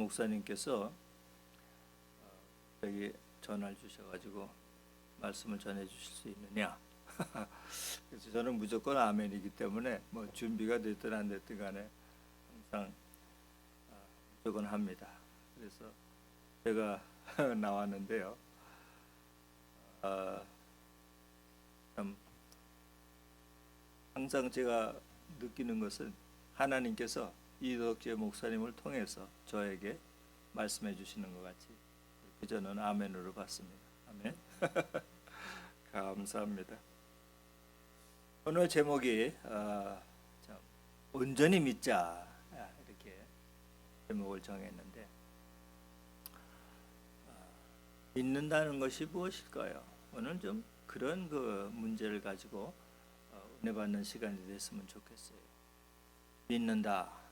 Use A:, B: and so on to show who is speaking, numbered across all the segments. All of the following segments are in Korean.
A: 목사님께서 여기 전화를 주셔가지고 말씀을 전해 주실 수 있느냐. 그래서 저는 무조건 아멘이기 때문에 뭐 준비가 됐든 안 됐든 간에 항상 무조건 합니다. 그래서 제가 나왔는데요. 참 항상 제가 느끼는 것은 하나님께서 이덕재 목사님을 통해서 저에게 말씀해 주시는 것 같이 그렇게 저는 아멘으로 받습니다. 아멘. 감사합니다. 오늘 제목이 참 온전히 믿자 이렇게 제목을 정했는데 믿는다는 것이 무엇일까요? 오늘 좀 그런 그 문제를 가지고 은혜 받는 시간이 됐으면 좋겠어요. 믿는다.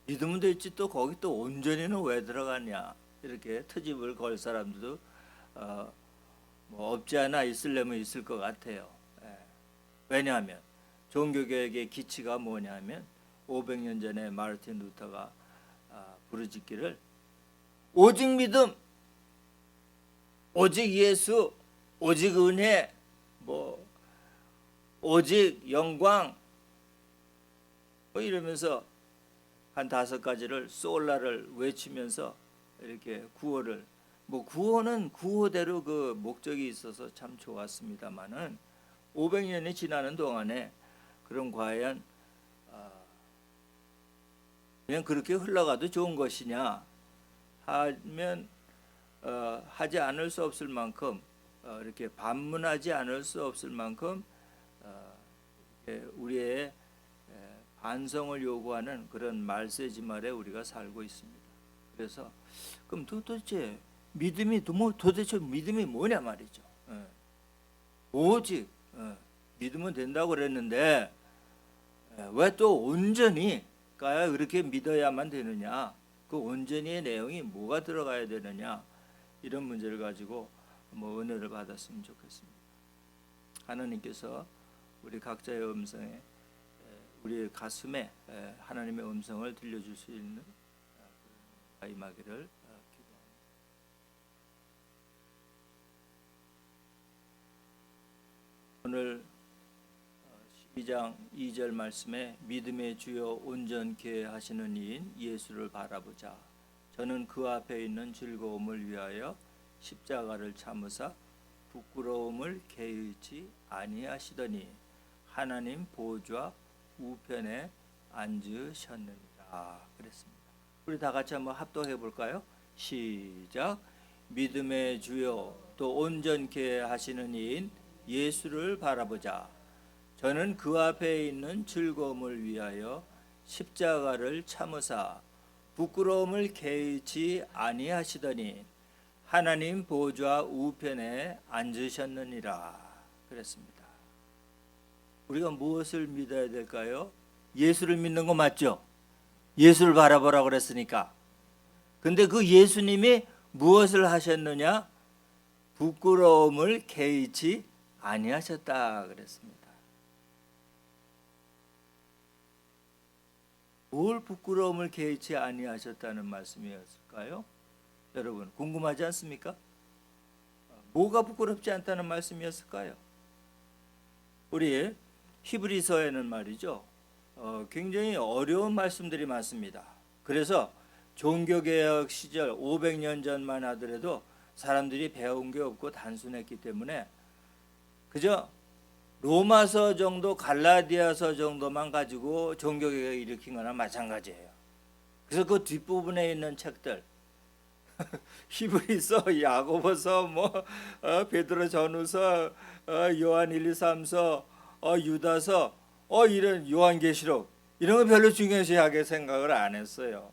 A: 믿으면 됐지 또 거기 또 온전히는 왜 들어가냐 이렇게 트집을 걸 사람들도 뭐 없지 않아 있으려면 있을 것 같아요. 왜냐하면 종교개혁의 기치가 뭐냐면 500년 전에 마르틴 루터가 부르짖기를 오직 믿음, 오직 예수, 오직 은혜, 뭐 오직 영광 뭐 이러면서 한 5가지를 솔라를 외치면서 이렇게 구호를 뭐 구호는 구호대로 그 목적이 있어서 참 좋았습니다만은 500년이 지나는 동안에 그럼 과연 그냥 그렇게 흘러가도 좋은 것이냐 하면 하지 않을 수 없을 만큼 이렇게 반문하지 않을 수 없을 만큼 우리의 반성을 요구하는 그런 말세지 말에 우리가 살고 있습니다. 그래서 그럼 도대체 믿음이 도대체 믿음이 뭐냐 말이죠. 오직 믿으면 된다고 그랬는데 왜 또 온전히 그렇게 믿어야만 되느냐? 그 온전히의 내용이 뭐가 들어가야 되느냐? 이런 문제를 가지고 뭐 은혜를 받았으면 좋겠습니다. 하나님께서 우리 각자의 음성에 우리의 가슴에 하나님의 음성을 들려줄 수 있는 임하기를 기도합니다. 오늘 12장 2절 말씀에 믿음의 주요 온전케 하시는 이인 예수를 바라보자. 저는 그 앞에 있는 즐거움을 위하여 십자가를 참으사 부끄러움을 개의치 아니하시더니 하나님 보좌 우편에 앉으셨느니라 그랬습니다. 우리 다 같이 한번 합독해 볼까요? 시작. 믿음의 주요 또 온전케 하시는 이인 예수를 바라보자. 저는 그 앞에 있는 즐거움을 위하여 십자가를 참으사 부끄러움을 개의치 아니하시더니 하나님 보좌 우편에 앉으셨느니라 그랬습니다. 우리가 무엇을 믿어야 될까요? 예수를 믿는 거 맞죠? 예수를 바라보라 그랬으니까. 근데 그 예수님이 무엇을 하셨느냐? 부끄러움을 개의치 아니하셨다 그랬습니다. 뭘 부끄러움을 개의치 아니하셨다는 말씀이었을까요? 여러분 궁금하지 않습니까? 뭐가 부끄럽지 않다는 말씀이었을까요? 우리 히브리서에는 말이죠. 굉장히 어려운 말씀들이 많습니다. 그래서 종교개혁 시절 500년 전만 하더라도 사람들이 배운 게 없고 단순했기 때문에 그저 로마서 정도 갈라디아서 정도만 가지고 종교개혁을 일으킨 거나 마찬가지예요. 그래서 그 뒷부분에 있는 책들 히브리서, 야고보서, 베드로 전후서, 요한 1, 2, 3서, 유다서, 이런 요한계시록 이런 거 별로 중요시하게 생각을 안 했어요.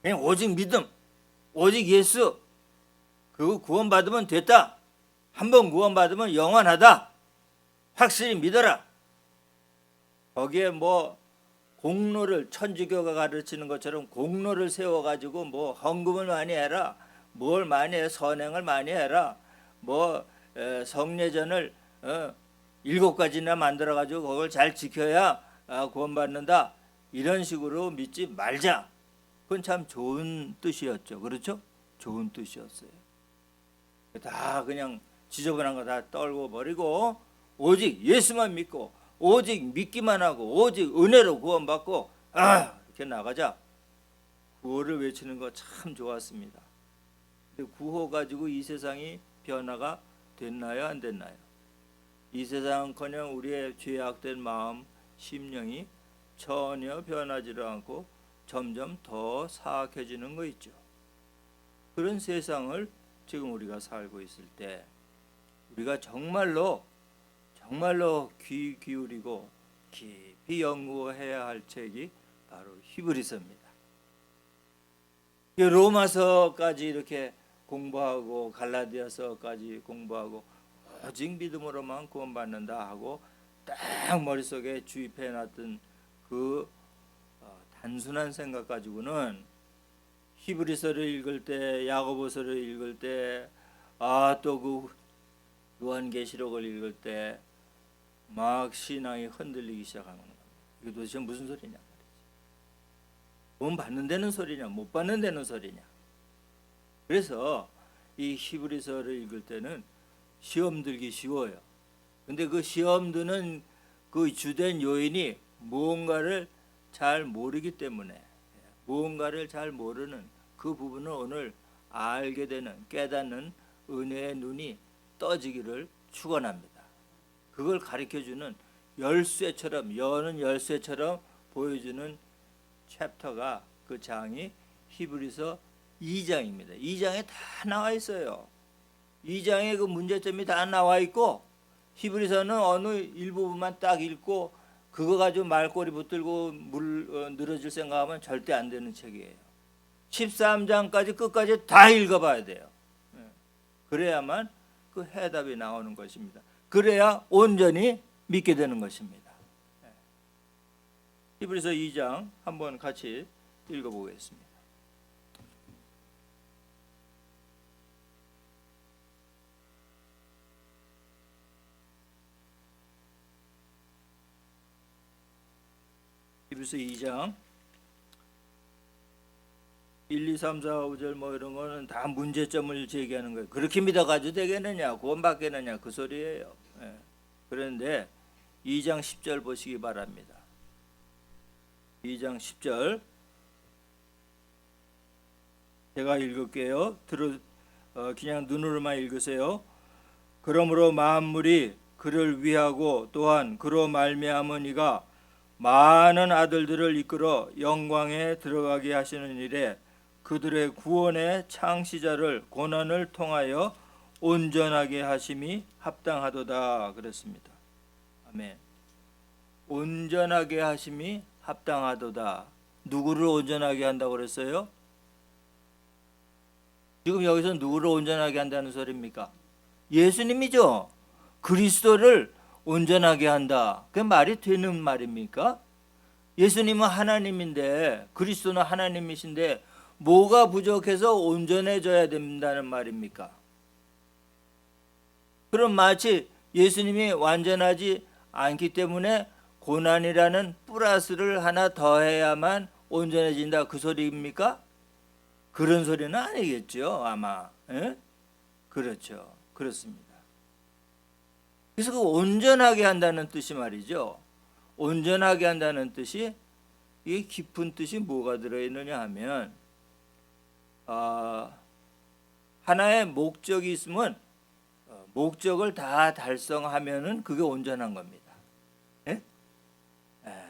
A: 그냥 오직 믿음, 오직 예수, 그거 구원받으면 됐다. 한번 구원받으면 영원하다. 확실히 믿어라. 거기에 공로를 천주교가 가르치는 것처럼 공로를 세워가지고 헌금을 많이 해라, 뭘 많이 해, 선행을 많이 해라, 성례전을 7가지나 만들어가지고 그걸 잘 지켜야 구원받는다. 이런 식으로 믿지 말자. 그건 참 좋은 뜻이었죠. 그렇죠? 좋은 뜻이었어요. 다 그냥 지저분한 거 다 떨고 버리고 오직 예수만 믿고 오직 믿기만 하고 오직 은혜로 구원받고 이렇게 나가자. 구호를 외치는 거 참 좋았습니다. 근데 구호 가지고 이 세상이 변화가 됐나요? 안 됐나요? 이 세상은커녕 우리의 죄악된 마음, 심령이 전혀 변하지를 않고 점점 더 사악해지는 거 있죠. 그런 세상을 지금 우리가 살고 있을 때 우리가 정말로 귀 기울이고 깊이 연구해야 할 책이 바로 히브리서입니다. 로마서까지 이렇게 공부하고 갈라디아서까지 공부하고 오직 믿음으로만 구원받는다 하고 딱 머릿속에 주입해 놨던 그 단순한 생각 가지고는 히브리서를 읽을 때, 야고보서를 읽을 때, 또 그 요한계시록을 읽을 때 막 신앙이 흔들리기 시작하는 겁니다. 이게 도대체 무슨 소리냐 말이지. 돈 받는 데는 소리냐, 못 받는 데는 소리냐. 그래서 이 히브리서를 읽을 때는 시험 들기 쉬워요. 근데 그 시험 드는 그 주된 요인이 무언가를 잘 모르기 때문에, 무언가를 잘 모르는 그 부분을 오늘 알게 되는, 깨닫는 은혜의 눈이 떠지기를 축원합니다. 그걸 가르쳐주는 열쇠처럼, 여는 열쇠처럼 보여주는 챕터가, 그 장이 히브리서 2장입니다. 2장에 다 나와 있어요. 2장에 그 문제점이 다 나와 있고, 히브리서는 어느 일부분만 딱 읽고 그거 가지고 말꼬리 붙들고 늘어질 생각하면 절대 안 되는 책이에요. 13장까지 끝까지 다 읽어봐야 돼요. 그래야만 그 해답이 나오는 것입니다. 그래야 온전히 믿게 되는 것입니다. 히브리서 2장 한번 같이 읽어보겠습니다. 히브리서 2장 1, 2, 3, 4, 5절 뭐 이런 거는 다 문제점을 제기하는 거예요. 그렇게 믿어가지고 되겠느냐, 구원받겠느냐 그 소리예요. 그런데 2장 10절 보시기 바랍니다. 2장 10절 제가 읽을게요. 그냥 눈으로만 읽으세요. 그러므로 만물이 그를 위하고 또한 그로 말미암은 이가 많은 아들들을 이끌어 영광에 들어가게 하시는 일에 그들의 구원의 창시자를 고난을 통하여 온전하게 하심이 합당하도다 그랬습니다. 아멘. 온전하게 하심이 합당하도다. 누구를 온전하게 한다고 그랬어요? 지금 여기서 누구를 온전하게 한다는 소리입니까? 예수님이죠. 그리스도를 온전하게 한다. 그게 말이 되는 말입니까? 예수님은 하나님인데, 그리스도는 하나님이신데 뭐가 부족해서 온전해져야 된다는 말입니까? 그럼 마치 예수님이 완전하지 않기 때문에 고난이라는 플러스를 하나 더해야만 온전해진다 그 소리입니까? 그런 소리는 아니겠죠, 아마. 그렇죠. 그렇습니다. 그래서 그 온전하게 한다는 뜻이 말이죠. 온전하게 한다는 뜻이, 이 깊은 뜻이 뭐가 들어있느냐 하면, 하나의 목적이 있으면 목적을 다 달성하면은 그게 온전한 겁니다.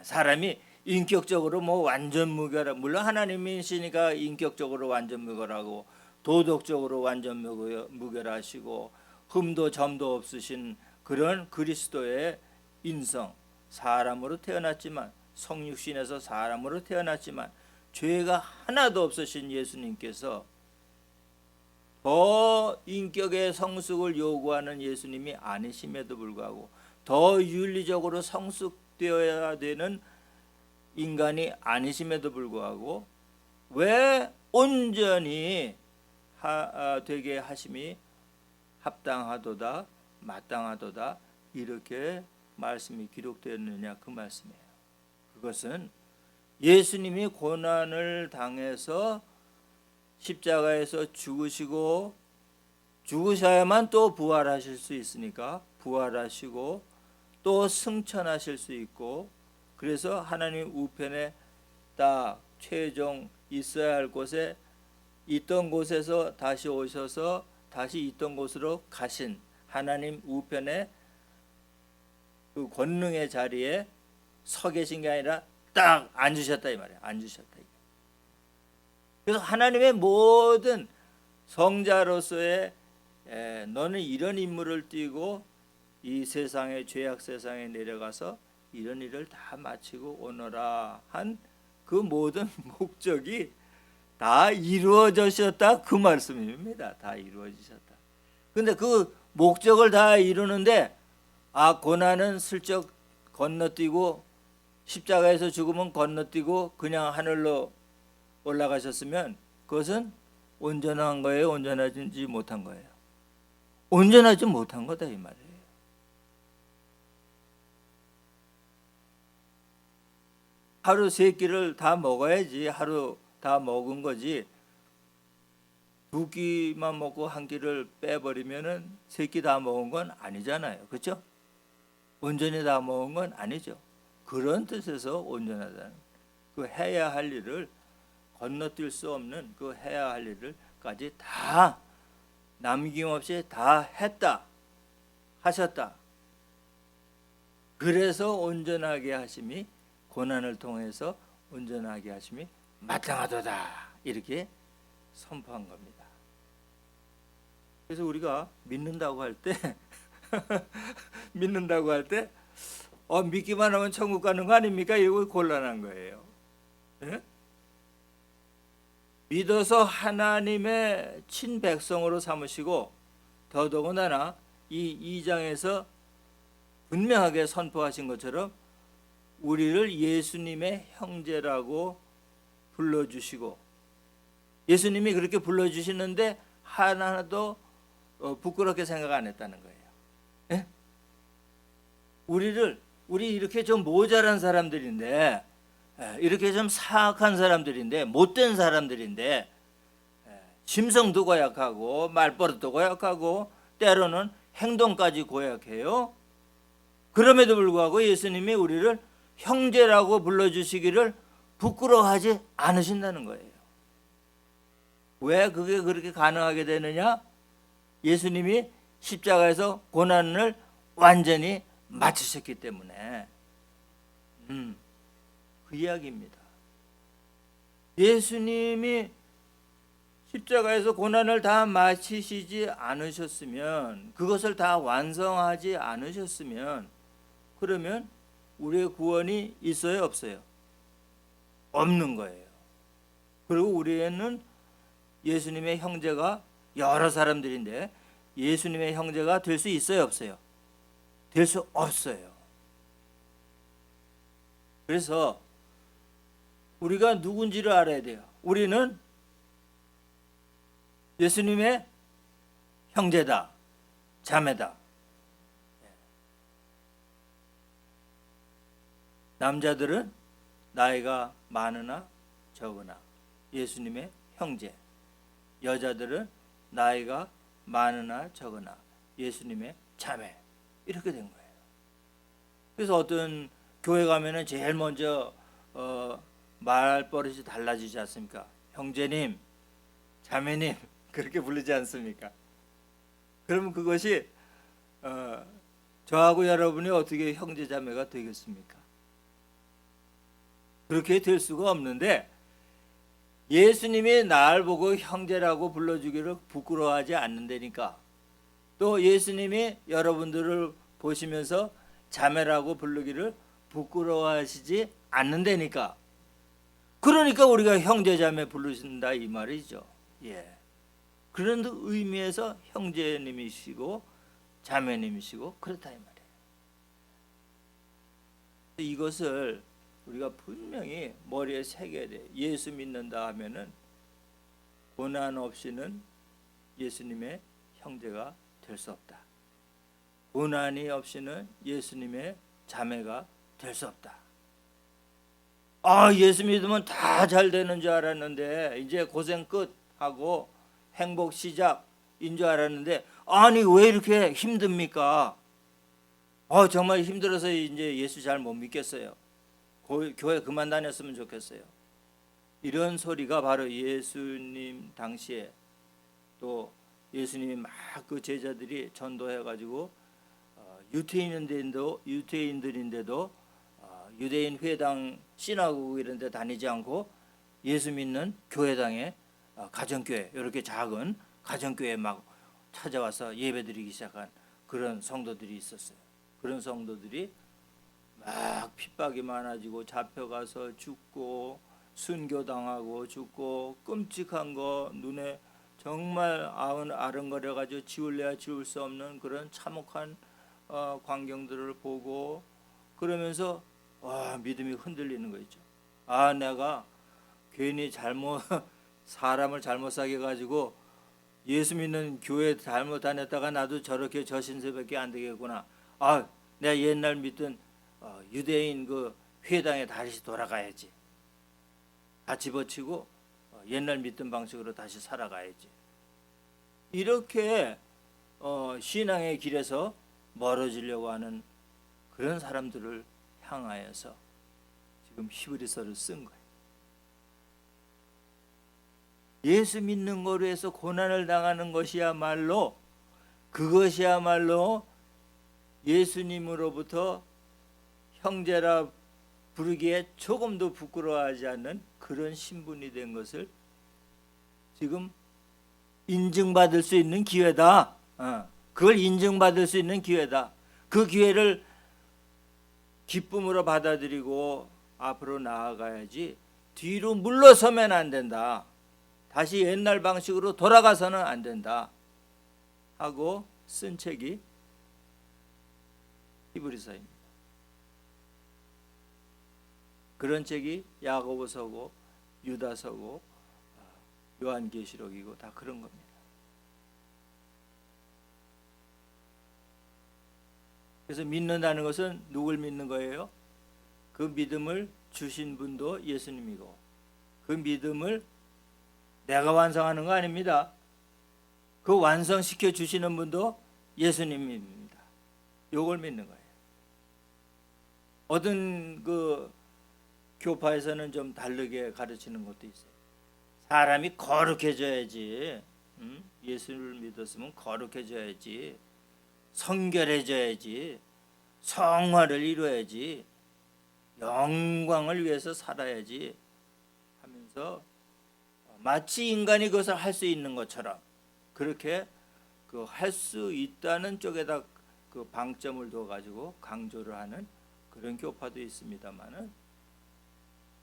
A: 사람이 인격적으로 뭐 완전 무결, 물론 하나님이시니까 인격적으로 완전 무결하고 도덕적으로 완전 무결하시고 흠도 점도 없으신 그런 그리스도의 인성, 사람으로 태어났지만, 성육신에서 사람으로 태어났지만 죄가 하나도 없으신 예수님께서 더 인격의 성숙을 요구하는 예수님이 아니심에도 불구하고 더 윤리적으로 성숙되어야 되는 인간이 아니심에도 불구하고 왜 온전히 되게 하심이 합당하도다, 마땅하도다 이렇게 말씀이 기록되었느냐 그 말씀이에요. 그것은 예수님이 고난을 당해서 십자가에서 죽으셔야만 또 부활하실 수 있으니까 부활하시고 또 승천하실 수 있고, 그래서 하나님 우편에 딱 최종 있어야 할 곳에 있던 곳에서 다시 오셔서 다시 있던 곳으로 가신 하나님 우편에 그 권능의 자리에 서 계신 게 아니라 딱 앉으셨다 이 말이에요. 앉으셨다. 그래서 하나님의 모든 성자로서의 너는 이런 임무를 띠고 이 세상의 죄악 세상에 내려가서 이런 일을 다 마치고 오너라 한 그 모든 목적이 다 이루어지셨다 그 말씀입니다. 다 이루어지셨다. 근데 그 목적을 다 이루는데 고난은 슬쩍 건너뛰고 십자가에서 죽으면 건너뛰고 그냥 하늘로 올라가셨으면 그것은 온전한 거예요? 온전하지 못한 거예요? 온전하지 못한 거다 이 말이에요. 하루 세 끼를 다 먹어야지 하루 다 먹은 거지, 두 끼만 먹고 한 끼를 빼버리면은 세 끼 다 먹은 건 아니잖아요. 그렇죠? 온전히 다 먹은 건 아니죠. 그런 뜻에서 온전하다는 그 해야 할 일을 건너뛸 수 없는 그 해야 할 일을까지 다 남김없이 다 했다 하셨다. 그래서 온전하게 하심이 고난을 통해서 온전하게 하심이 마땅하도다 이렇게 선포한 겁니다. 그래서 우리가 믿는다고 할 때 믿는다고 할 때 믿기만 하면 천국 가는 거 아닙니까? 이거 곤란한 거예요. 네? 믿어서 하나님의 친백성으로 삼으시고 더더군다나 이 2장에서 분명하게 선포하신 것처럼 우리를 예수님의 형제라고 불러주시고, 예수님이 그렇게 불러주시는데 하나도 부끄럽게 생각 안 했다는 거예요. 예? 우리 이렇게 좀 모자란 사람들인데, 이렇게 좀 사악한 사람들인데, 못된 사람들인데, 심성도 고약하고 말버릇도 고약하고 때로는 행동까지 고약해요. 그럼에도 불구하고 예수님이 우리를 형제라고 불러주시기를 부끄러워하지 않으신다는 거예요. 왜 그게 그렇게 가능하게 되느냐? 예수님이 십자가에서 고난을 완전히 마치셨기 때문에 그 이야기입니다. 예수님이 십자가에서 고난을 다 마치시지 않으셨으면, 그것을 다 완성하지 않으셨으면, 그러면 우리의 구원이 있어요 없어요? 없는 거예요. 그리고 우리는 예수님의 형제가 여러 사람들인데 예수님의 형제가 될 수 있어요 없어요? 될 수 없어요. 그래서 우리가 누군지를 알아야 돼요. 우리는 예수님의 형제다, 자매다. 남자들은 나이가 많으나 적으나 예수님의 형제, 여자들은 나이가 많으나 적으나 예수님의 자매, 이렇게 된 거예요. 그래서 어떤 교회 가면은 제일 먼저 말버릇이 달라지지 않습니까? 형제님, 자매님 그렇게 부르지 않습니까? 그러면 그것이 저하고 여러분이 어떻게 형제 자매가 되겠습니까? 그렇게 될 수가 없는데, 예수님이 날 보고 형제라고 불러주기를 부끄러워하지 않는다니까, 또 예수님이 여러분들을 보시면서 자매라고 부르기를 부끄러워하시지 않는다니까, 그러니까 우리가 형제 자매 부르신다 이 말이죠. 예. 그런 의미에서 형제님이시고 자매님이시고 그렇다 이 말이에요. 이것을 우리가 분명히 머리에 새겨야 돼요. 예수 믿는다 하면은 고난 없이는 예수님의 형제가 될 수 없다. 고난이 없이는 예수님의 자매가 될 수 없다. 예수 믿으면 다 잘 되는 줄 알았는데 이제 고생 끝 하고 행복 시작인 줄 알았는데 아니 왜 이렇게 힘듭니까? 정말 힘들어서 이제 예수 잘 못 믿겠어요. 교회 그만 다녔으면 좋겠어요. 이런 소리가 바로 예수님 당시에 또 예수님이 막 그 제자들이 전도해가지고 유대인들인데도 유대인 회당 시나고그 이런 데 다니지 않고 예수 믿는 교회당에 가정교회 이렇게 작은 가정교회 막 찾아와서 예배드리기 시작한 그런 성도들이 있었어요. 그런 성도들이 막 핍박이 많아지고 잡혀가서 죽고 순교당하고 죽고 끔찍한 거 눈에 정말 아른거려가지고 지울래야 지울 수 없는 그런 참혹한 광경들을 보고 그러면서 믿음이 흔들리는 거 있죠. 내가 괜히 사람을 잘못 사귀어가지고 예수 믿는 교회 잘못 다녔다가 나도 저렇게 저신세밖에 안 되겠구나. 내가 옛날 믿던 유대인 그 회당에 다시 돌아가야지. 다 집어치고 옛날 믿던 방식으로 다시 살아가야지. 이렇게 신앙의 길에서 멀어지려고 하는 그런 사람들을 향하여서 지금 히브리서를 쓴 거예요. 예수 믿는 거로 해서 고난을 당하는 것이야말로 그것이야말로 예수님으로부터 형제라 부르기에 조금도 부끄러워하지 않는 그런 신분이 된 것을 지금 인증받을 수 있는 기회다. 그걸 인증받을 수 있는 기회다. 그 기회를 기쁨으로 받아들이고 앞으로 나아가야지 뒤로 물러서면 안 된다. 다시 옛날 방식으로 돌아가서는 안 된다 하고 쓴 책이 히브리서입니다. 그런 책이 야고보서고 유다서고 요한계시록이고 다 그런 겁니다. 그래서 믿는다는 것은 누굴 믿는 거예요? 그 믿음을 주신 분도 예수님이고 그 믿음을 내가 완성하는 거 아닙니다. 그 완성시켜 주시는 분도 예수님입니다. 요걸 믿는 거예요. 어떤 그 교파에서는 좀 다르게 가르치는 것도 있어요. 사람이 거룩해져야지, 예수를 믿었으면 거룩해져야지, 성결해져야지, 성화를 이루어야지, 영광을 위해서 살아야지 하면서 마치 인간이 그것을 할 수 있는 것처럼 그렇게 그 할 수 있다는 쪽에다 그 방점을 둬 가지고 강조를 하는 그런 교파도 있습니다만은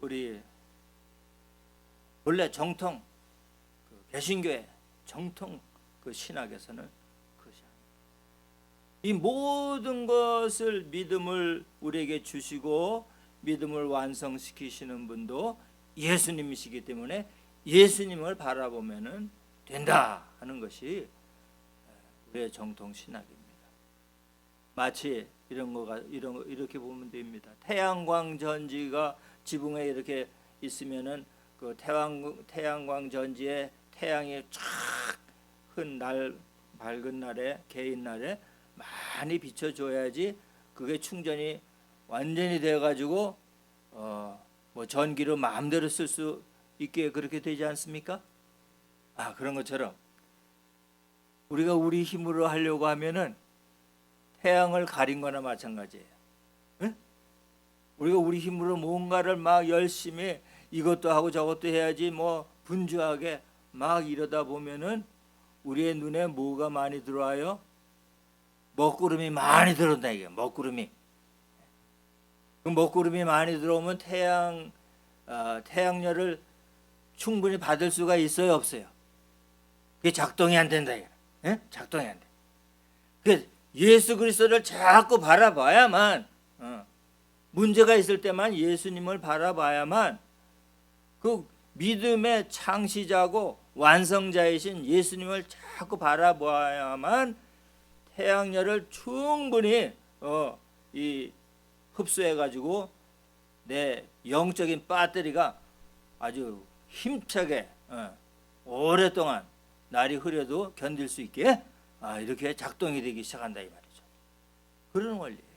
A: 우리 원래 정통 그 개신교회 정통 그 신학에서는 그것이 아닙니다. 이 모든 것을 믿음을 우리에게 주시고 믿음을 완성시키시는 분도 예수님이시기 때문에 예수님을 바라보면은 된다 하는 것이 우리의 정통 신학입니다. 마치 이렇게 보면 됩니다. 태양광 전지가 지붕에 이렇게 있으면은 그 태양광 전지에 태양이 밝은 날에 개인 날에 많이 비춰줘야지 그게 충전이 완전히 되어 가지고 뭐 전기로 마음대로 쓸 수 있게 그렇게 되지 않습니까? 그런 것처럼 우리가 우리 힘으로 하려고 하면은 태양을 가린 거나 마찬가지예요. 응? 우리가 우리 힘으로 뭔가를 막 열심히 이것도 하고 저것도 해야지 뭐 분주하게 막 이러다 보면은 우리의 눈에 뭐가 많이 들어와요? 먹구름이 많이 들어온다 이게 먹구름이. 그 먹구름이 많이 들어오면 태양열을 충분히 받을 수가 있어요, 없어요? 그게 작동이 안 된다 이게. 작동이 안 돼. 그 예수 그리스도를 자꾸 바라봐야만 문제가 있을 때만 예수님을 바라봐야만 그 믿음의 창시자고 완성자이신 예수님을 자꾸 바라봐야만 태양열을 충분히 이 흡수해 가지고 내 영적인 배터리가 아주 힘차게 오랫동안 날이 흐려도 견딜 수 있게 이렇게 작동이 되기 시작한다 이 말이죠. 그런 원리예요.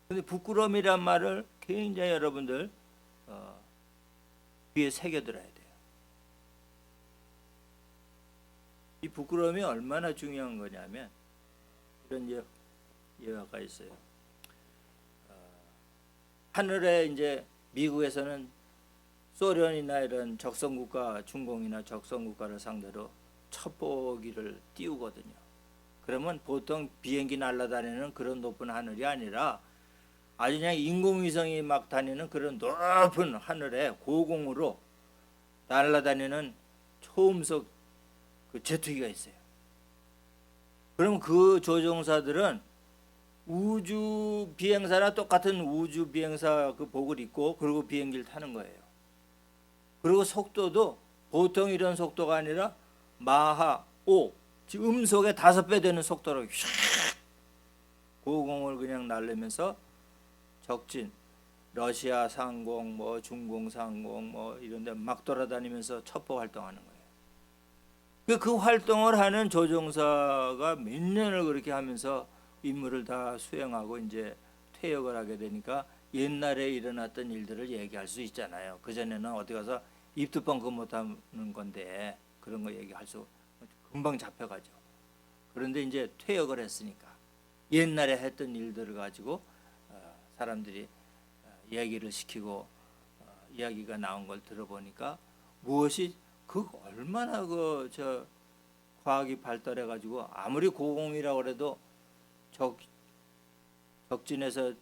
A: 근데 부끄러움이란 말을 굉장히 여러분들 귀에 새겨들어야 돼요. 이 부끄러움이 얼마나 중요한 거냐면 이런 예화가 있어요. 하늘에 이제 미국에서는 소련이나 이런 적성국가, 중공이나 적성국가를 상대로 첩보기를 띄우거든요. 그러면 보통 비행기 날아다니는 그런 높은 하늘이 아니라 아주 그냥 인공위성이 막 다니는 그런 높은 하늘에 고공으로 날아다니는 초음속 그 제트기가 있어요. 그럼 그 조종사들은 우주 비행사나 똑같은 우주 비행사 그 복을 입고 그리고 비행기를 타는 거예요. 그리고 속도도 보통 이런 속도가 아니라 마하 5, 지금 음속의 5배 되는 속도로 휙 고공을 그냥 날리면서 적진 러시아 상공, 뭐 중공 상공, 뭐 이런데 막 돌아다니면서 첩보 활동하는 거예요. 그 활동을 하는 조종사가 몇 년을 그렇게 하면서 임무를 다 수행하고 이제 퇴역을 하게 되니까 옛날에 일어났던 일들을 얘기할 수 있잖아요. 그 전에는 어디 가서 입도 뻥긋 못하는 건데 그런 거 얘기할 수 금방 잡혀가죠. 그런데 이제 퇴역을 했으니까 옛날에 했던 일들을 가지고 사람들이 얘기를 시키고 이야기가 나온 걸 들어보니까 무엇이 그 얼마나 저 과학이 발달해 가지고 아무리 고공이라고 해도 적진에서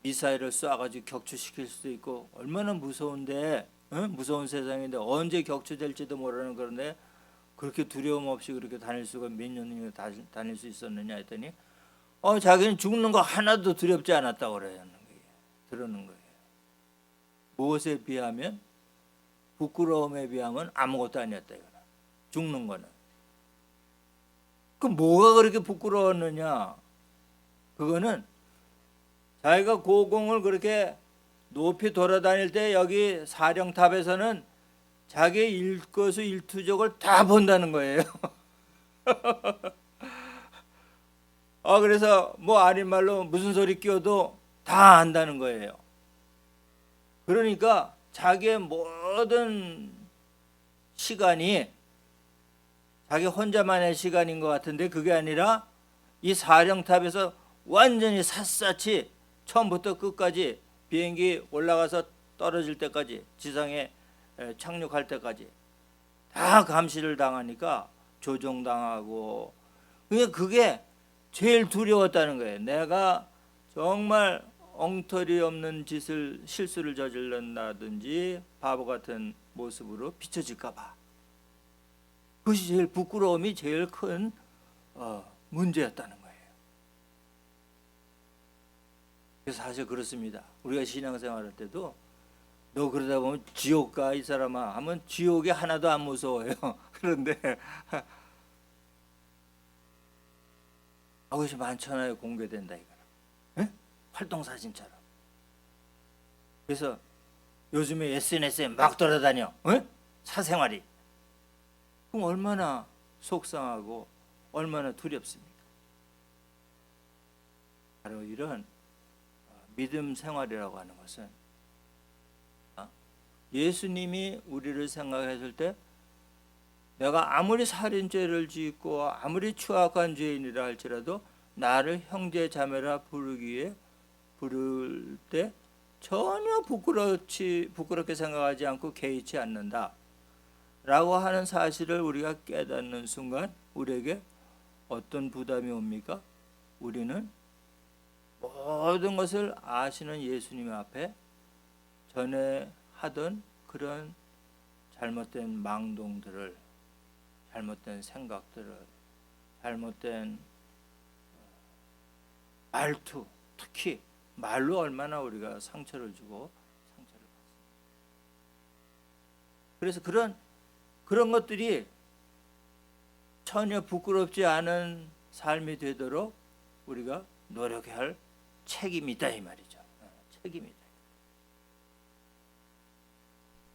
A: 미사일을 쏴가지고 격추시킬 수도 있고 얼마나 무서운데 무서운 세상인데 언제 격추될지도 모르는 그런데 그렇게 두려움 없이 그렇게 다닐 수가 몇 년이나 다닐 수 있었느냐 했더니 자기는 죽는 거 하나도 두렵지 않았다고 그러는 거예요. 그러는 거예요. 무엇에 비하면 부끄러움에 비하면 아무것도 아니었다 이거는. 죽는 거는. 그 뭐가 그렇게 부끄러웠느냐? 그거는 자기가 고공을 그렇게 높이 돌아다닐 때 여기 사령탑에서는 자기의 일거수일투족을 다 본다는 거예요. 그래서 뭐 아닌 말로 무슨 소리 끼워도 다 안다는 거예요. 그러니까 자기의 모든 시간이 자기 혼자만의 시간인 것 같은데 그게 아니라 이 사령탑에서 완전히 샅샅이 처음부터 끝까지 비행기 올라가서 떨어질 때까지 지상에 착륙할 때까지 다 감시를 당하니까 조종당하고 그게 제일 두려웠다는 거예요. 내가 정말 엉터리 없는 실수를 저질른다든지 바보 같은 모습으로 비춰질까 봐. 그것이 제일 부끄러움이 제일 큰 문제였다는 거예요. 그래서 사실 그렇습니다. 우리가 신앙생활할 때도 너 그러다 보면 지옥 가 이 사람아 하면 지옥이 하나도 안 무서워요. 그런데 그것이 많잖아요. 공개된다 이거는. 활동사진처럼. 그래서 요즘에 SNS에 막 돌아다녀. 사생활이. 그럼 얼마나 속상하고 얼마나 두렵습니까? 바로 이런 믿음 생활이라고 하는 것은 예수님이 우리를 생각했을 때 내가 아무리 살인죄를 짓고 아무리 추악한 죄인이라 할지라도 나를 형제 자매라 부를 때 전혀 부끄럽게 생각하지 않고 개의치 않는다 라고 하는 사실을 우리가 깨닫는 순간 우리에게 어떤 부담이 옵니까? 우리는 모든 것을 아시는 예수님 앞에 전에 하던 그런 잘못된 망동들을, 잘못된 생각들을, 잘못된 말투, 특히 말로 얼마나 우리가 상처를 주고 상처를 받습니다. 그래서 그런 것들이 전혀 부끄럽지 않은 삶이 되도록 우리가 노력해야 할 책임이 있다 이 말이죠. 책임이 있다.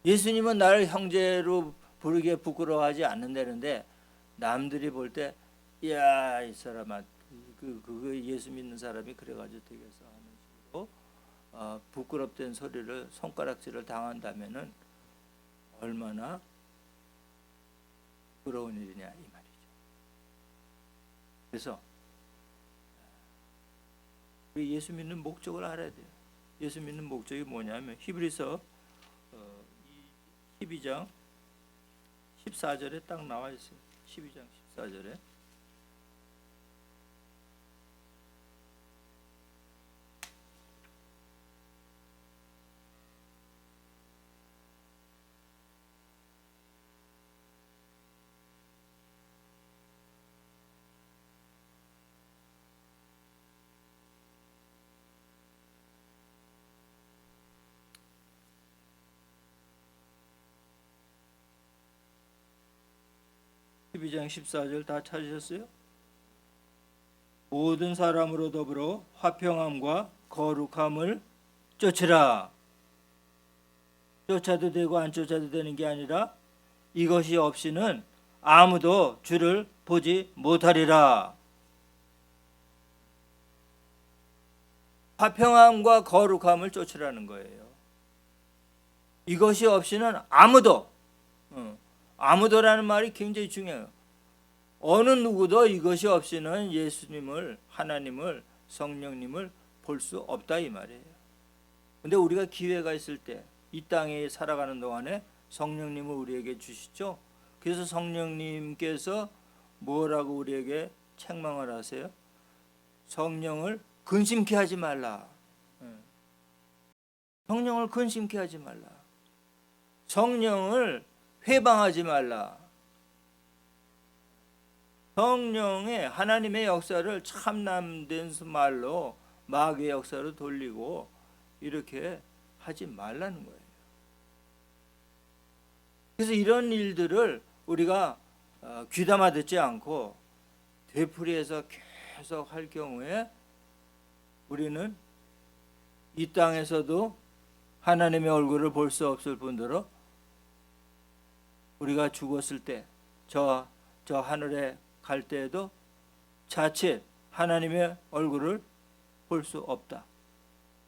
A: 예수님은 나를 형제로 부르기에 부끄러워하지 않는다는데 남들이 볼 때 야, 이 사람아 그 예수 믿는 사람이 그래가지고 되겠어 하는 식으로 부끄럽다는 소리를 손가락질을 당한다면은 얼마나 부끄러운 일이냐 이 말이죠. 그래서 우리 예수 믿는 목적을 알아야 돼요. 예수 믿는 목적이 뭐냐면 히브리서 12장 14절에 딱 나와 있어요. 12장 14절에 (12장 14절) 다 찾으셨어요? 모든 사람으로 더불어 화평함과 거룩함을 쫓으라. 쫓아도 되고 안 쫓아도 되는 게 아니라 이것이 없이는 아무도 주를 보지 못하리라. 화평함과 거룩함을 쫓으라는 거예요. 이것이 없이는 아무도라는 말이 굉장히 중요해요. 어느 누구도 이것이 없이는 예수님을, 하나님을, 성령님을 볼 수 없다 이 말이에요. 근데 우리가 기회가 있을 때 이 땅에 살아가는 동안에 성령님을 우리에게 주시죠. 그래서 성령님께서 뭐라고 우리에게 책망을 하세요? 성령을 근심케 하지 말라. 성령을 근심케 하지 말라. 성령을 회방하지 말라. 성령의 하나님의 역사를 참남된 말로 마귀의 역사로 돌리고 이렇게 하지 말라는 거예요. 그래서 이런 일들을 우리가 귀담아 듣지 않고 되풀이해서 계속 할 경우에 우리는 이 땅에서도 하나님의 얼굴을 볼 수 없을 뿐더러 우리가 죽었을 때 저 하늘에 갈 때에도 자칫 하나님의 얼굴을 볼 수 없다.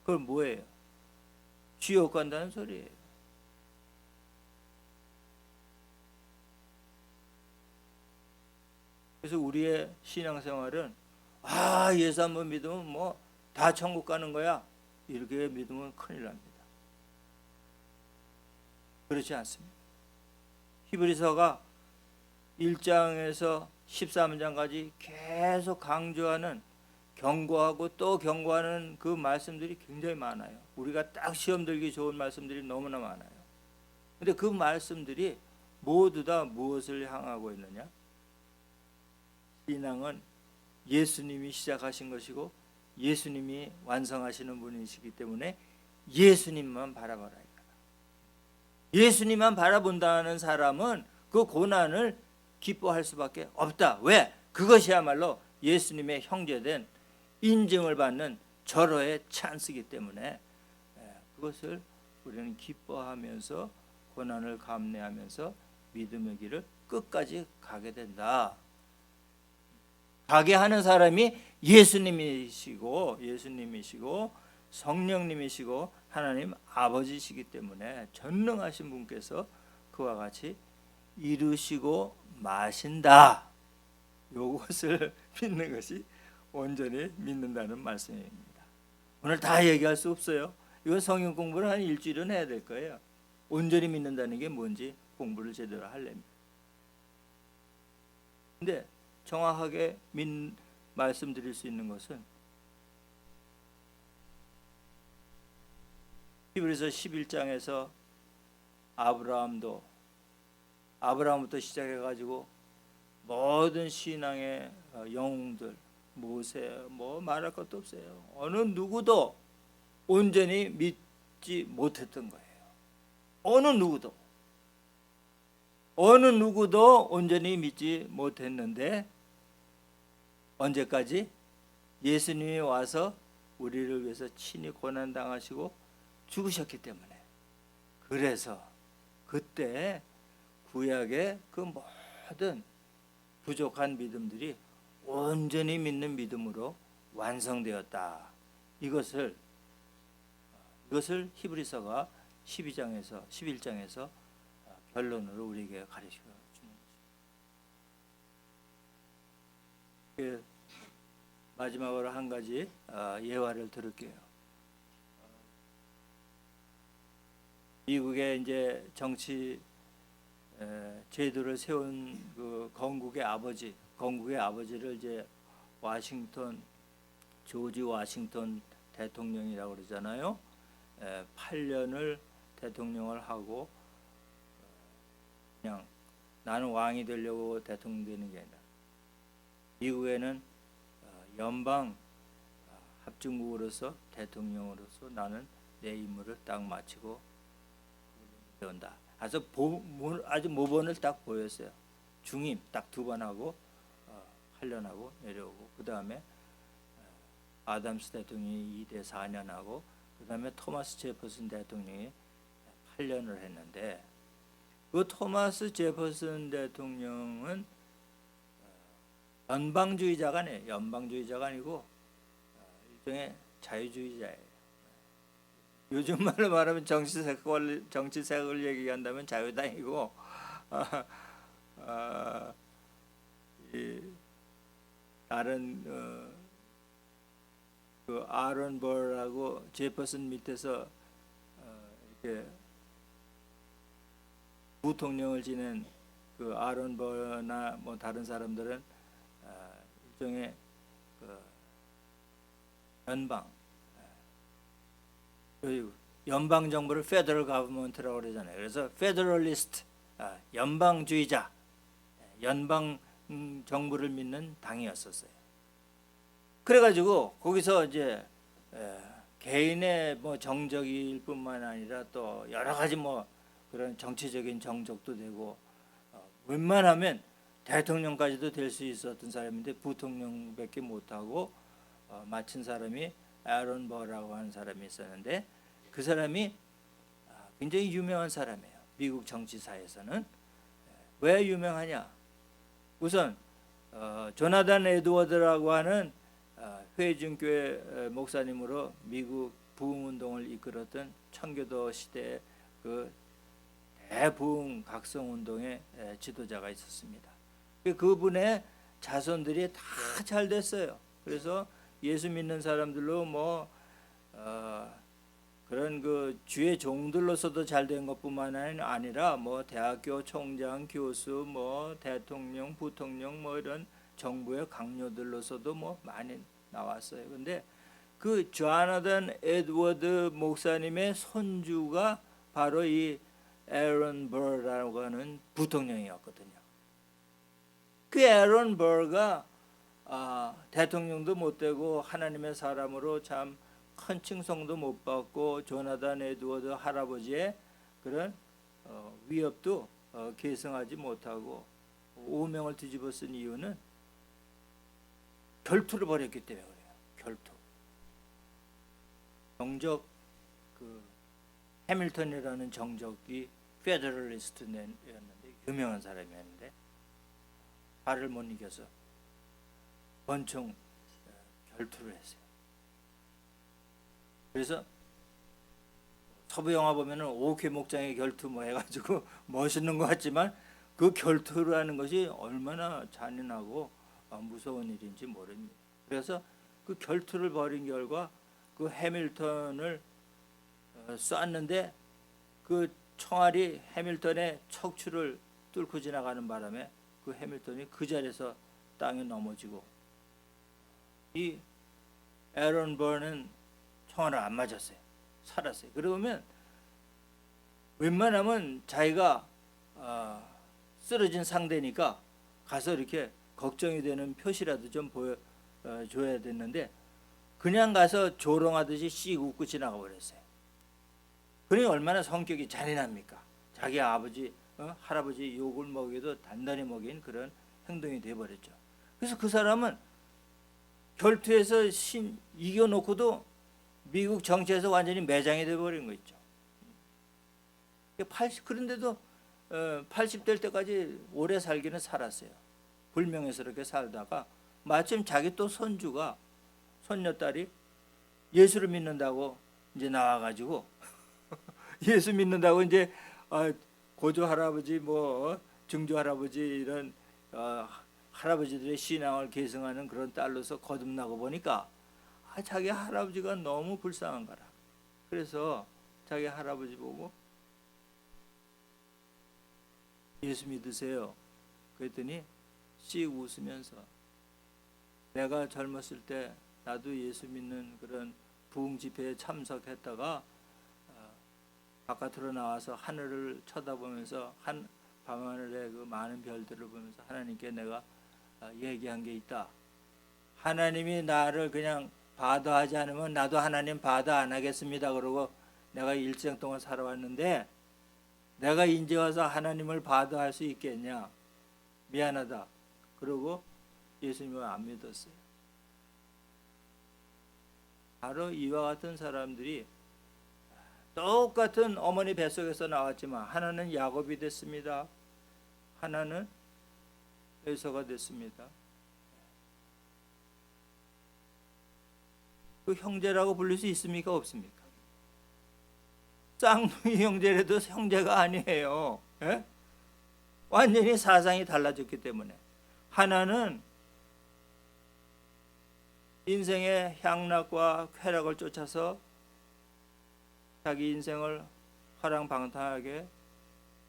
A: 그건 뭐예요? 지옥 간다는 소리예요. 그래서 우리의 신앙생활은 예수 한번 믿으면 뭐 다 천국 가는 거야 이렇게 믿으면 큰일 납니다. 그렇지 않습니다. 히브리서가 1장에서 13장까지 계속 강조하는 경고하고 또 경고하는 그 말씀들이 굉장히 많아요. 우리가 딱 시험 들기 좋은 말씀들이 너무나 많아요. 근데 그 말씀들이 모두 다 무엇을 향하고 있느냐? 신앙은 예수님이 시작하신 것이고 예수님이 완성하시는 분이시기 때문에 예수님만 바라봐라. 예수님만 바라본다는 사람은 그 고난을 기뻐할 수밖에 없다. 왜? 그것이야말로 예수님의 형제된 인증을 받는 절호의 찬스이기 때문에 그것을 우리는 기뻐하면서 고난을 감내하면서 믿음의 길을 끝까지 가게 된다. 가게 하는 사람이 예수님이시고 성령님이시고 하나님 아버지시기 때문에 전능하신 분께서 그와 같이 이루시고 마신다. 이것을 믿는 것이 온전히 믿는다는 말씀입니다. 오늘 다 얘기할 수 없어요. 이건 성경 공부를 한 일주일은 해야 될 거예요. 온전히 믿는다는 게 뭔지 공부를 제대로 하려면. 근데 정확하게 말씀드릴 수 있는 것은 히브리서 11장에서 아브라함부터 시작해가지고 모든 신앙의 영웅들, 모세 뭐 말할 것도 없어요. 어느 누구도 온전히 믿지 못했던 거예요. 어느 누구도 온전히 믿지 못했는데 언제까지? 예수님이 와서 우리를 위해서 친히 고난 당하시고 죽으셨기 때문에, 그래서 그때 구약의 그 모든 부족한 믿음들이 온전히 믿는 믿음으로 완성되었다. 이것을 히브리서가 11장에서 결론으로 우리에게 가르쳐 주는 것입니다. 마지막으로 한 가지 예화를 들을게요. 미국의 이제 정치 제도를 세운 그 건국의 아버지를 이제 조지 워싱턴 대통령이라고 그러잖아요. 8년을 대통령을 하고 그냥 나는 왕이 되려고 대통령 되는 게 아니라 미국에는 연방 합중국으로서 대통령으로서 나는 내 임무를 딱 마치고 온다. 아주 모범을 딱 보였어요. 중임 딱 2번 하고 8년 하고 내려오고, 그 다음에 아담스 대통령이 2대 4년 하고, 그 다음에 토마스 제퍼슨 대통령이 8년을 했는데, 그 토마스 제퍼슨 대통령은 연방주의자가 아니고 일종의 자유주의자예요. 요즘 말로 말하면 정치색을 얘기한다면 자유당이고, 다른 그 아론 벌하고 제퍼슨 밑에서 이렇게 부통령을 지낸 그 아론 벌나 뭐 다른 사람들은 일종의 그 연방 정부를 페더럴 가버먼트라고 그러잖아요. 그래서 페더럴리스트, 연방주의자, 연방 정부를 믿는 당이었었어요. 그래가지고 거기서 이제 개인의 뭐 정적일 뿐만 아니라 또 여러 가지 뭐 그런 정치적인 정적도 되고, 웬만하면 대통령까지도 될 수 있었던 사람인데 부통령밖에 못하고 마친 사람이 아론 버라고 하는 사람이 있었는데, 그 사람이 굉장히 유명한 사람이에요. 미국 정치사에서는. 왜 유명하냐? 우선 조나단 에드워드라고 하는 회중교회 목사님으로 미국 부흥운동을 이끌었던 청교도 시대의 그 대부흥 각성운동의 지도자가 있었습니다. 그분의 자손들이 다 잘 됐어요. 그래서 예수 믿는 사람들로 뭐 그런 그 주의 종들로서도 잘 된 것뿐만 아니라 뭐 대학교 총장, 교수, 뭐 대통령, 부통령 뭐 이런 정부의 강요들로서도 뭐 많이 나왔어요. 근데 그 조나단 에드워드 목사님의 손주가 바로 이 에런 버라고 하는 부통령이었거든요. 그 에런 버가 대통령도 못 되고 하나님의 사람으로 참 큰 칭송도 못 받고 조나단 에드워드 할아버지의 그런 위협도 계승하지 못하고 오명을 뒤집어 쓴 이유는 결투를 벌였기 때문에 그래요. 결투. 정적 그 해밀턴이라는 정적이 페더럴리스트였는데 유명한 사람이었는데 발을 못 이겨서 권총 결투를 했어요. 그래서 서부 영화 보면은 오케 목장의 결투 뭐 해가지고 멋있는 것 같지만 그 결투라는 것이 얼마나 잔인하고 무서운 일인지 모릅니다. 그래서 그 결투를 벌인 결과 그 해밀턴을 쐈는데 그 총알이 해밀턴의 척추를 뚫고 지나가는 바람에 그 해밀턴이 그 자리에서 땅에 넘어지고, 이 에런 버는 총알을 안 맞았어요. 살았어요. 그러면 웬만하면 자기가 쓰러진 상대니까 가서 이렇게 걱정이 되는 표시라도 좀 보여줘야 됐는데 그냥 가서 조롱하듯이 씩 웃고 지나가 버렸어요. 그러니 얼마나 성격이 잔인합니까? 자기 아버지, 할아버지 욕을 먹여도 단단히 먹인 그런 행동이 돼버렸죠. 그래서 그 사람은 결투에서 이겨놓고도 미국 정치에서 완전히 매장이 돼버린 거 있죠. 그런데도 80 될 때까지 오래 살기는 살았어요. 불명예스럽게 살다가 마침 자기 또 손녀딸이 예수를 믿는다고 이제 나와가지고 예수 믿는다고 이제 고조 할아버지 뭐 증조 할아버지 이런 할아버지들의 신앙을 계승하는 그런 딸로서 거듭나고 보니까 자기 할아버지가 너무 불쌍한 거라. 그래서 자기 할아버지 보고 예수 믿으세요. 그랬더니 씩 웃으면서 내가 젊었을 때 나도 예수 믿는 그런 부흥 집회에 참석했다가 바깥으로 나와서 하늘을 쳐다보면서 밤하늘의 그 많은 별들을 보면서 하나님께 내가 얘기한 게 있다. 하나님이 나를 그냥 바다하지 않으면 나도 하나님 바다 안 하겠습니다. 그러고 내가 일생 동안 살아왔는데 내가 이제 와서 하나님을 바다할 수 있겠냐? 미안하다. 그러고 예수님을 안 믿었어요. 바로 이와 같은 사람들이 똑같은 어머니 뱃속에서 나왔지만 하나는 야곱이 됐습니다. 하나는 에서가 됐습니다. 그 형제라고 부를 수 있습니까? 없습니까? 쌍둥이 형제라도 형제가 아니에요. 예? 완전히 사상이 달라졌기 때문에 하나는 인생의 향락과 쾌락을 쫓아서 자기 인생을 화랑방탕하게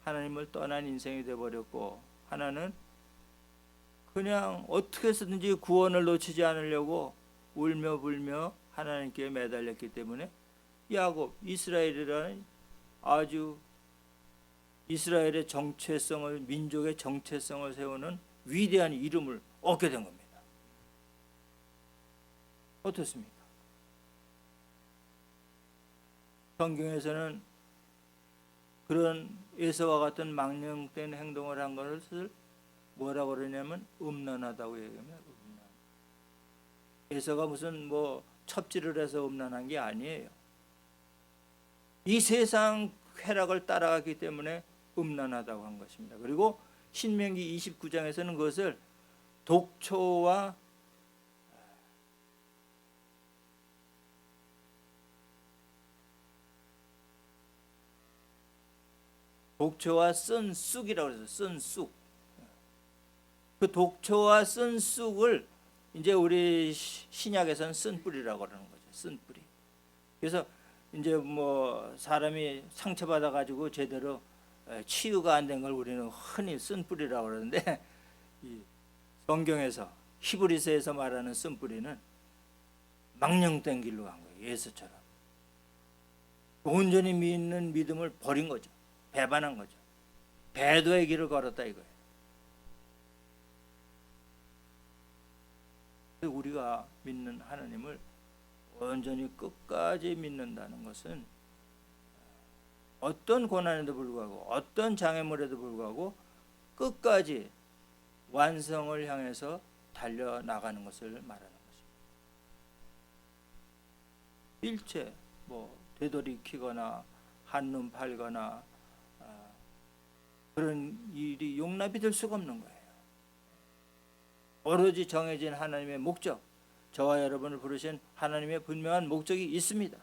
A: 하나님을 떠난 인생이 되어버렸고, 하나는 그냥 어떻게 해서든지 구원을 놓치지 않으려고 울며 불며 하나님께 매달렸기 때문에 야곱, 이스라엘이라는 아주 이스라엘의 정체성을, 민족의 정체성을 세우는 위대한 이름을 얻게 된 겁니다. 어떻습니까? 성경에서는 그런 에서와 같은 망령된 행동을 한 것을 뭐라고 그러냐면 음란하다고 얘기합니다. 에서가 무슨 뭐 첩질을 해서 음란한 게 아니에요. 이 세상 쾌락을 따라갔기 때문에 음란하다고 한 것입니다. 그리고 신명기 29장에서는 그것을 독초와 쓴 쑥이라고 해서 쓴 쑥. 그 독초와 쓴 쑥을 이제 우리 신약에서는 쓴 뿌리라고 그러는 거죠. 쓴 뿌리. 그래서 이제 뭐 사람이 상처받아 가지고 제대로 치유가 안 된 걸 우리는 흔히 쓴 뿌리라고 그러는데, 이 성경에서 히브리서에서 말하는 쓴 뿌리는 망령된 길로 간 거예요. 예수처럼 온전히 믿는 믿음을 버린 거죠. 배반한 거죠. 배도의 길을 걸었다 이거예요. 우리가 믿는 하나님을 온전히 끝까지 믿는다는 것은 어떤 고난에도 불구하고 어떤 장애물에도 불구하고 끝까지 완성을 향해서 달려나가는 것을 말하는 것입니다. 일체 뭐 되돌이키거나 한눈 팔거나 그런 일이 용납이 될 수가 없는 거예요. 오로지 정해진 하나님의 목적, 저와 여러분을 부르신 하나님의 분명한 목적이 있습니다.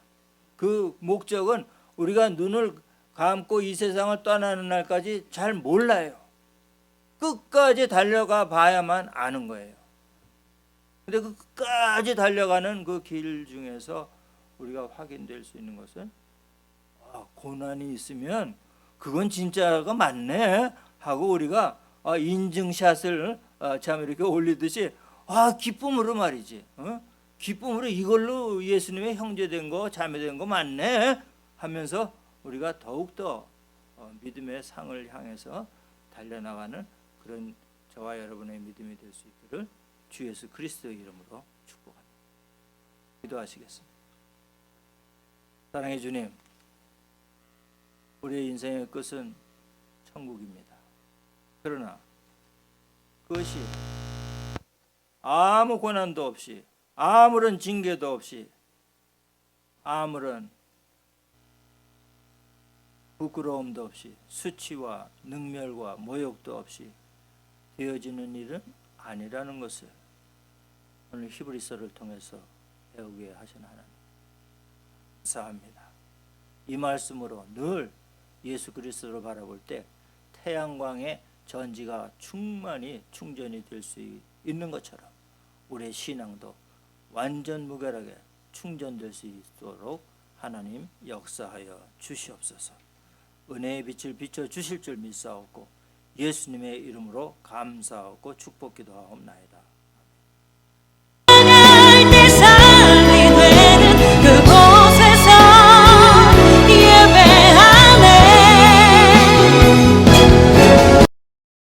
A: 그 목적은 우리가 눈을 감고 이 세상을 떠나는 날까지 잘 몰라요. 끝까지 달려가 봐야만 아는 거예요. 근데 그 끝까지 달려가는 그 길 중에서 우리가 확인될 수 있는 것은 고난이 있으면 그건 진짜가 맞네 하고 우리가 인증샷을 참 이렇게 올리듯이 기쁨으로 말이지, 기쁨으로 이걸로 예수님의 형제된 거 자매된 거 맞네 하면서 우리가 더욱더 믿음의 상을 향해서 달려나가는 그런 저와 여러분의 믿음이 될 수 있기를 주 예수 그리스도의 이름으로 축복합니다. 기도하시겠습니다. 사랑의 주님, 우리의 인생의 끝은 천국입니다. 그러나 그것이 아무 고난도 없이, 아무런 징계도 없이, 아무런 부끄러움도 없이 수치와 능멸과 모욕도 없이 되어지는 일은 아니라는 것을 오늘 히브리서를 통해서 배우게 하신 하나님 감사합니다. 이 말씀으로 늘 예수 그리스도를 바라볼 때 태양광의 전지가 충만히 충전이 될 수 있는 것처럼 우리의 신앙도 완전 무결하게 충전될 수 있도록 하나님 역사하여 주시옵소서. 은혜의 빛을 비춰 주실 줄 믿사옵고 예수님의 이름으로 감사하고 축복기도하옵나이다.